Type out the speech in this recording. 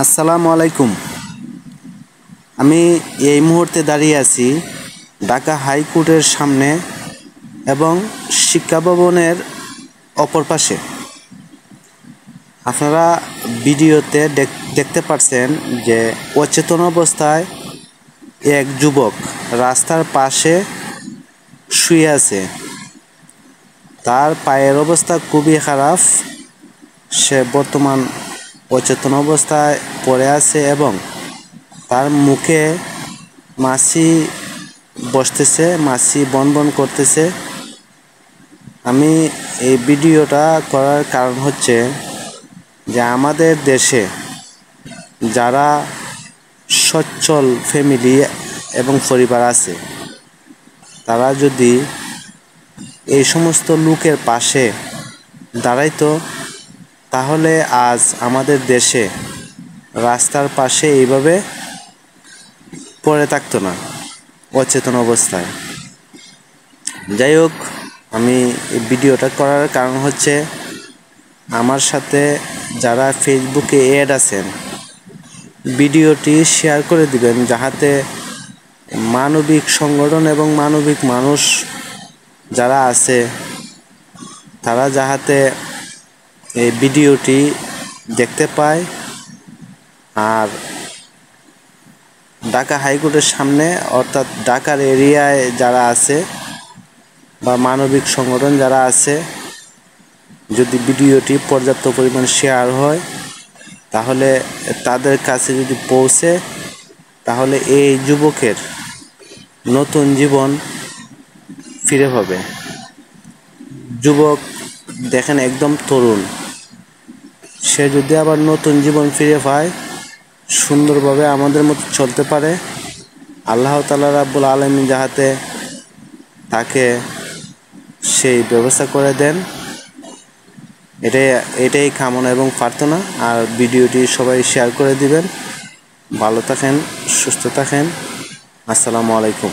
আসসালামু আলাইকুম। আমি এই মুহূর্তে দাঁড়িয়ে আছি ঢাকা হাইকোর্টের সামনে এবং শিক্ষা ভবনের অপর পাশে। আপনারা ভিডিওতে দেখতে পাচ্ছেন যে অচেতন অবস্থায় এক যুবক রাস্তার পাশে শুয়ে আছে। তার পায়ের অবস্থা খুবই খারাপ। সে বর্তমান অচেতন অবস্থায় পড়ে আছে এবং তার মুখে মাছি বসতেছে, মাছি বন করতেছে। আমি এই ভিডিওটা করার কারণ হচ্ছে যে আমাদের দেশে যারা সচ্ছল ফ্যামিলি এবং পরিবার আছে, তারা যদি এই সমস্ত লোকের পাশে দাঁড়াইতো, তাহলে আজ আমাদের দেশে রাস্তার পাশে এইভাবে পড়ে থাকতো না অচেতন অবস্থায়। যাই হোক, আমি এই ভিডিওটা করার কারণ হচ্ছে আমার সাথে যারা ফেসবুকে অ্যাড আছেন, ভিডিওটি শেয়ার করে দিবেন যাহাতে মানবিক সংগঠন এবং মানবিক মানুষ যারা আছে তারা যাহাতে এই ভিডিওটি দেখতে পায়। আর ঢাকা হাইকোর্টের সামনে অর্থাৎ ঢাকার এরিয়ায় যারা আছে বা মানবিক সংগঠন যারা আছে, যদি ভিডিওটি পর্যাপ্ত পরিমাণ শেয়ার হয় তাহলে তাদের কাছে যদি পৌঁছে, তাহলে এই যুবকের নতুন জীবন ফিরে পাবে। যুবক দেখেন একদম তরুণ, সে যদি আবার নতুন জীবন ফিরে পায়, সুন্দরভাবে আমাদের মতো চলতে পারে, আল্লাহ তাআলা রাব্বুল আলামিন যাহাতে তাকে সেই ব্যবস্থা করে দেন, এটাই কামনা এবং প্রার্থনা। আর ভিডিওটি সবাই শেয়ার করে দিবেন। ভালো থাকেন, সুস্থ থাকেন। আসসালামু আলাইকুম।